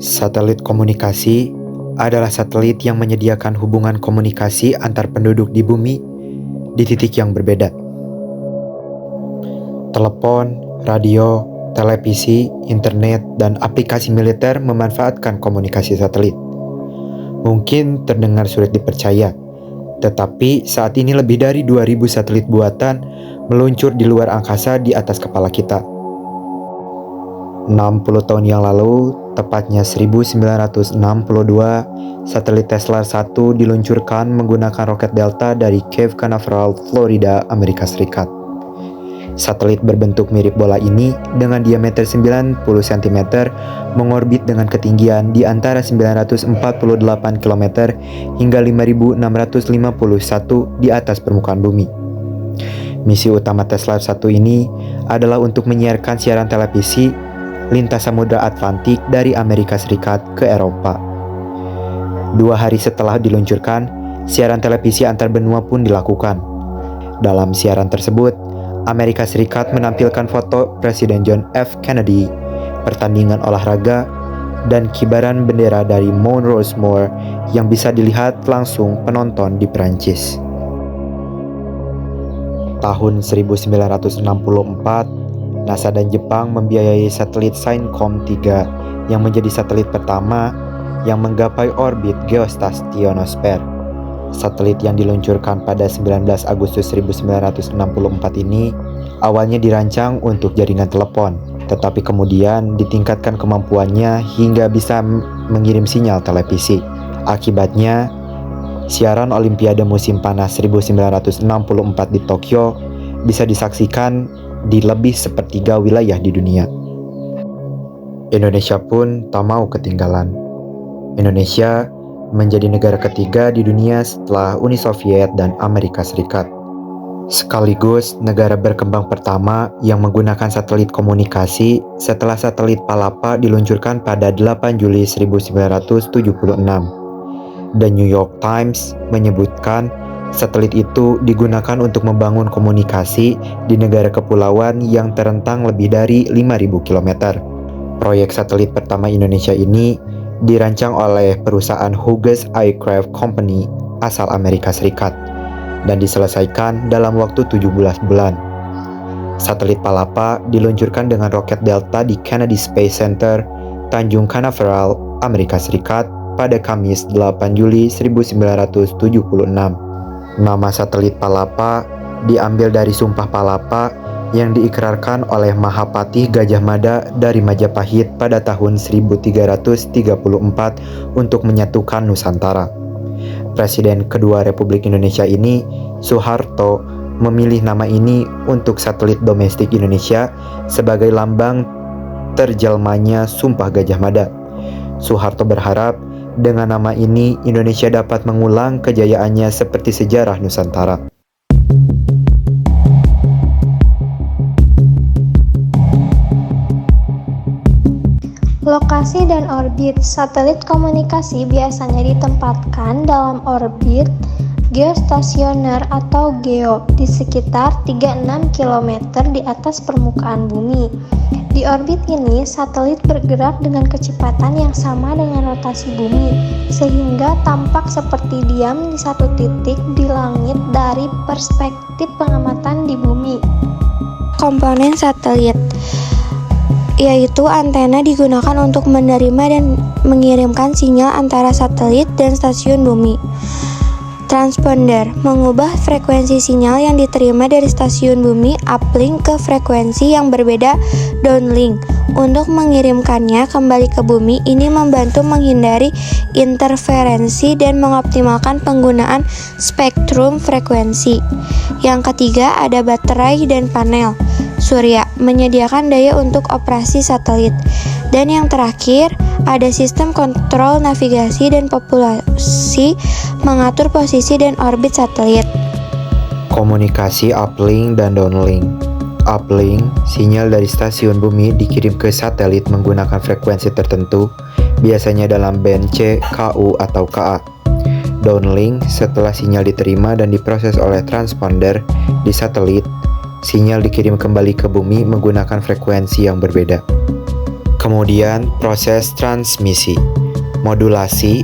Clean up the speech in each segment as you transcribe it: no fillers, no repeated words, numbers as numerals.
Satelit komunikasi adalah satelit yang menyediakan hubungan komunikasi antar penduduk di bumi di titik yang berbeda. Telepon, radio, televisi, internet, dan aplikasi militer memanfaatkan komunikasi satelit. Mungkin terdengar sulit dipercaya, tetapi saat ini lebih dari 2000 satelit buatan meluncur di luar angkasa di atas kepala kita. 60 tahun yang lalu, tepatnya 1962, satelit Telstar 1 diluncurkan menggunakan roket Delta dari Cape Canaveral, Florida, Amerika Serikat. Satelit berbentuk mirip bola ini dengan diameter 90 cm mengorbit dengan ketinggian di antara 948 km hingga 5651 di atas permukaan bumi. Misi utama Telstar 1 ini adalah untuk menyiarkan siaran televisi lintas Samudra Atlantik dari Amerika Serikat ke Eropa. 2 hari setelah diluncurkan, siaran televisi antar benua pun dilakukan. Dalam siaran tersebut, Amerika Serikat menampilkan foto Presiden John F. Kennedy, pertandingan olahraga, dan kibaran bendera dari Mount Rushmore yang bisa dilihat langsung penonton di Perancis. Tahun 1964, NASA dan Jepang membiayai satelit Syncom 3 yang menjadi satelit pertama yang menggapai orbit geostasionosfer. Satelit yang diluncurkan pada 19 Agustus 1964 ini awalnya dirancang untuk jaringan telepon, tetapi kemudian ditingkatkan kemampuannya hingga bisa mengirim sinyal televisi. Akibatnya, siaran Olimpiade musim panas 1964 di Tokyo bisa disaksikan di lebih sepertiga wilayah di dunia. Indonesia pun tak mau ketinggalan. Indonesia menjadi negara ketiga di dunia setelah Uni Soviet dan Amerika Serikat. Sekaligus negara berkembang pertama yang menggunakan satelit komunikasi setelah satelit Palapa diluncurkan pada 8 Juli 1976. The New York Times menyebutkan satelit itu digunakan untuk membangun komunikasi di negara kepulauan yang terentang lebih dari 5.000 km. Proyek satelit pertama Indonesia ini dirancang oleh perusahaan Hughes Aircraft Company asal Amerika Serikat dan diselesaikan dalam waktu 17 bulan. Satelit Palapa diluncurkan dengan roket Delta di Kennedy Space Center, Tanjung Canaveral, Amerika Serikat pada Kamis 8 Juli 1976. Nama satelit Palapa diambil dari Sumpah Palapa yang diikrarkan oleh Mahapatih Gajah Mada dari Majapahit pada tahun 1334 untuk menyatukan Nusantara. Presiden kedua Republik Indonesia ini, Soeharto, memilih nama ini untuk satelit domestik Indonesia sebagai lambang terjelmanya Sumpah Gajah Mada. Soeharto berharap dengan nama ini Indonesia dapat mengulang kejayaannya seperti sejarah Nusantara. Lokasi dan orbit satelit komunikasi biasanya ditempatkan dalam orbit geostasioner atau GEO di sekitar 36 km di atas permukaan bumi. Di orbit ini, satelit bergerak dengan kecepatan yang sama dengan rotasi bumi, sehingga tampak seperti diam di satu titik di langit dari perspektif pengamatan di bumi. Komponen satelit yaitu antena digunakan untuk menerima dan mengirimkan sinyal antara satelit dan stasiun bumi. Transponder mengubah frekuensi sinyal yang diterima dari stasiun bumi uplink ke frekuensi yang berbeda downlink untuk mengirimkannya kembali ke bumi. Ini membantu menghindari interferensi dan mengoptimalkan penggunaan spektrum frekuensi. Yang ketiga ada baterai dan panel surya menyediakan daya untuk operasi satelit. Dan yang terakhir, ada sistem kontrol navigasi dan populasi mengatur posisi dan orbit satelit. Komunikasi uplink dan downlink. Uplink, sinyal dari stasiun bumi dikirim ke satelit menggunakan frekuensi tertentu, biasanya dalam band C, KU, atau KA. Downlink, setelah sinyal diterima dan diproses oleh transponder di satelit, sinyal dikirim kembali ke bumi menggunakan frekuensi yang berbeda. Kemudian proses transmisi. Modulasi,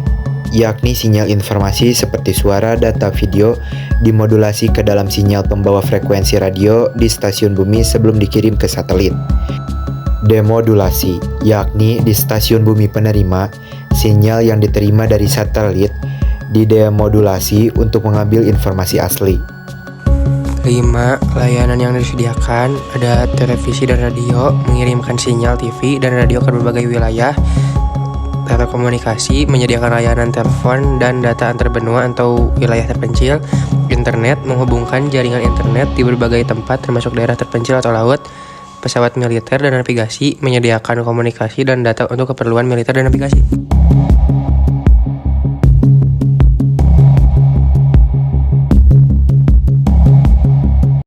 yakni sinyal informasi seperti suara, data, video dimodulasi ke dalam sinyal pembawa frekuensi radio di stasiun bumi sebelum dikirim ke satelit. Demodulasi, yakni di stasiun bumi penerima, sinyal yang diterima dari satelit didemodulasi untuk mengambil informasi asli. 5. Layanan yang disediakan ada televisi dan radio, mengirimkan sinyal TV dan radio ke berbagai wilayah. Telekomunikasi, menyediakan layanan telepon dan data antar benua atau wilayah terpencil. Internet, menghubungkan jaringan internet di berbagai tempat termasuk daerah terpencil atau laut. Pesawat militer dan navigasi, menyediakan komunikasi dan data untuk keperluan militer dan navigasi.